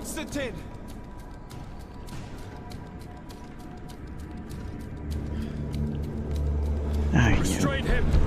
Constantine! Restrain him!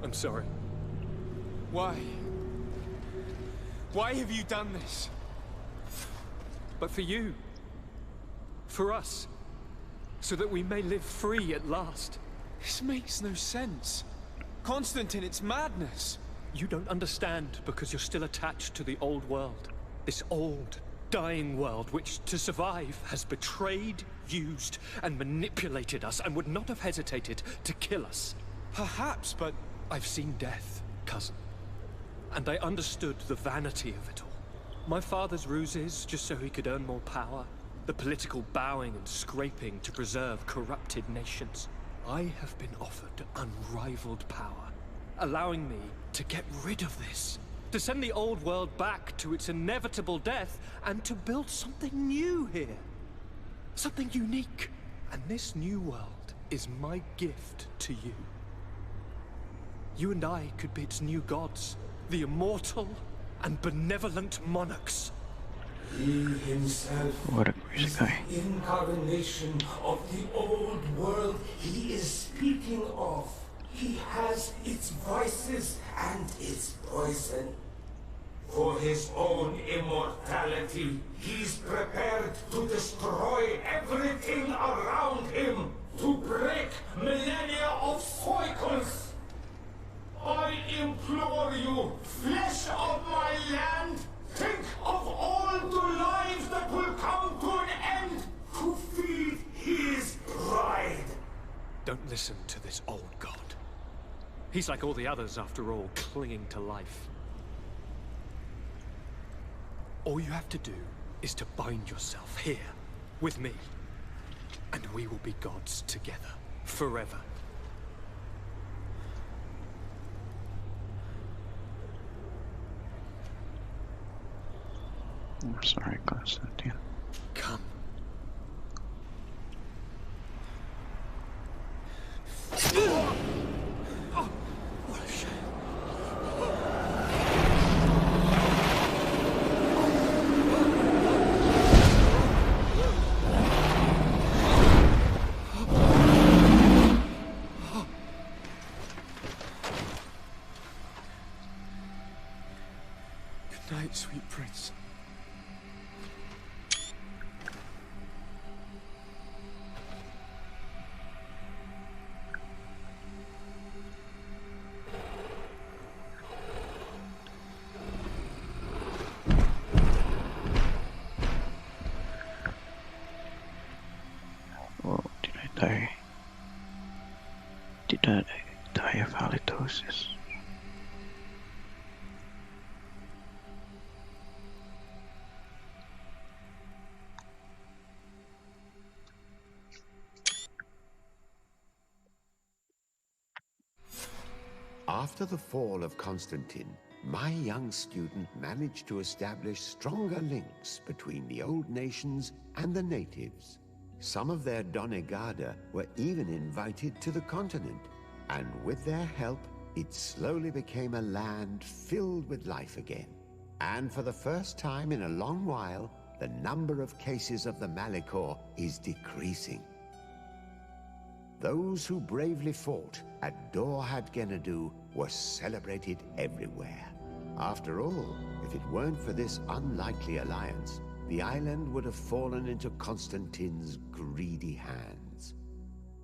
I'm sorry. Why? Why have you done this? But for you. For us. So that we may live free at last. This makes no sense. Constantine, it's madness. You don't understand because you're still attached to the old world. This old, dying world which, to survive, has betrayed, used, and manipulated us and would not have hesitated to kill us. Perhaps, but I've seen death, cousin. And I understood the vanity of it all. My father's ruses just so he could earn more power. The political bowing and scraping to preserve corrupted nations. I have been offered unrivaled power, allowing me to get rid of this. To send the old world back to its inevitable death and to build something new here. Something unique. And this new world is my gift to you. You and I could be its new gods, the immortal and benevolent monarchs. He himself is the incarnation of the old world he is speaking of. He has its vices and its poison. For his own immortality, he's prepared to destroy everything around him, to break millennia of cycles. I implore you, flesh of my land, think of all the lives that will come to an end to feed his pride. Don't listen to this old god. He's like all the others, after all, clinging to life. All you have to do is to bind yourself here, with me. And we will be gods together, forever. I'm sorry, Constantine. Come. Oh, what a shame. Good night, sweet prince. Oh, did I die? Did I die of halitosis? After the fall of Constantine, my young student managed to establish stronger links between the old nations and the natives. Some of their Donegada were even invited to the continent, and with their help, it slowly became a land filled with life again. And for the first time in a long while, the number of cases of the Malichor is decreasing. Those who bravely fought at Dorhad Genadu were celebrated everywhere. After all, if it weren't for this unlikely alliance, the island would have fallen into Constantine's greedy hands.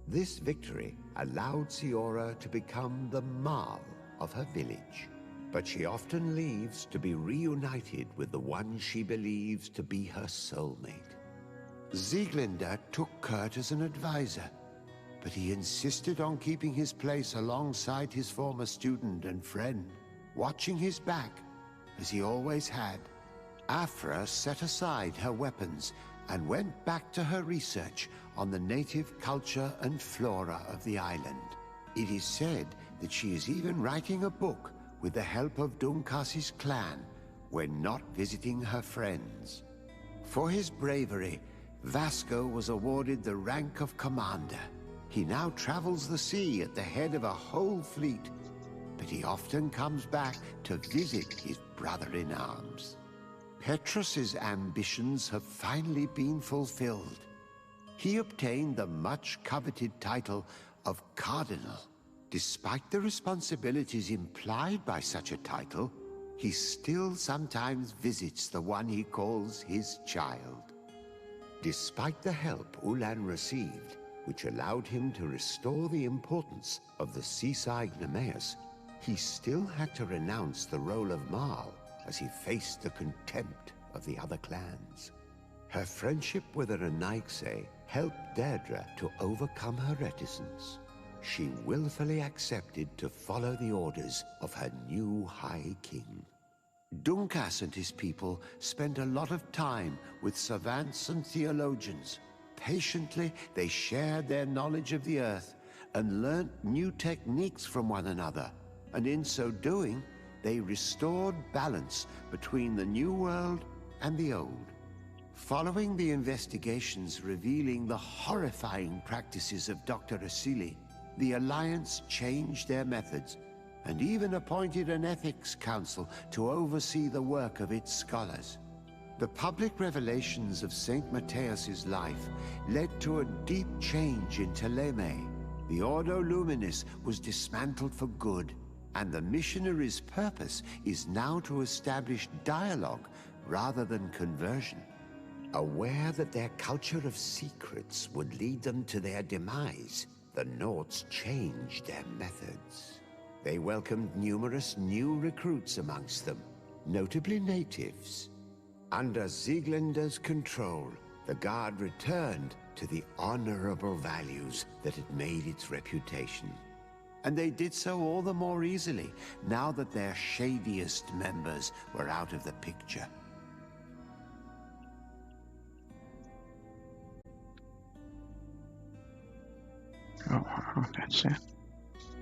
This victory allowed Siora to become the Marl of her village, but she often leaves to be reunited with the one she believes to be her soulmate. Sieglinde took Kurt as an advisor, but he insisted on keeping his place alongside his former student and friend, watching his back, as he always had. Afra set aside her weapons and went back to her research on the native culture and flora of the island. It is said that she is even writing a book with the help of Dunkas's clan when not visiting her friends. For his bravery, Vasco was awarded the rank of commander. He now travels the sea at the head of a whole fleet, but he often comes back to visit his brother-in-arms. Petrus's ambitions have finally been fulfilled. He obtained the much-coveted title of Cardinal. Despite the responsibilities implied by such a title, he still sometimes visits the one he calls his child. Despite the help Ulan received, which allowed him to restore the importance of the seaside Nemeus, he still had to renounce the role of Marl as he faced the contempt of the other clans. Her friendship with Aranaikse helped Deirdre to overcome her reticence. She willfully accepted to follow the orders of her new High King. Dunkas and his people spent a lot of time with savants and theologians. Patiently, they shared their knowledge of the earth and learnt new techniques from one another, and in so doing, they restored balance between the new world and the old. Following the investigations revealing the horrifying practices of Dr. Asili, the Alliance changed their methods and even appointed an ethics council to oversee the work of its scholars. The public revelations of Saint Matthias's life led to a deep change in Thélème. The Ordo Luminis was dismantled for good, And the missionaries' purpose is now to establish dialogue rather than conversion. Aware that their culture of secrets would lead them to their demise, the Nords changed their methods. They welcomed numerous new recruits amongst them, notably natives. Under Sieglinder's control, the Guard returned to the honorable values that had made its reputation. And they did so all the more easily, now that their shadiest members were out of the picture. Oh, that's it.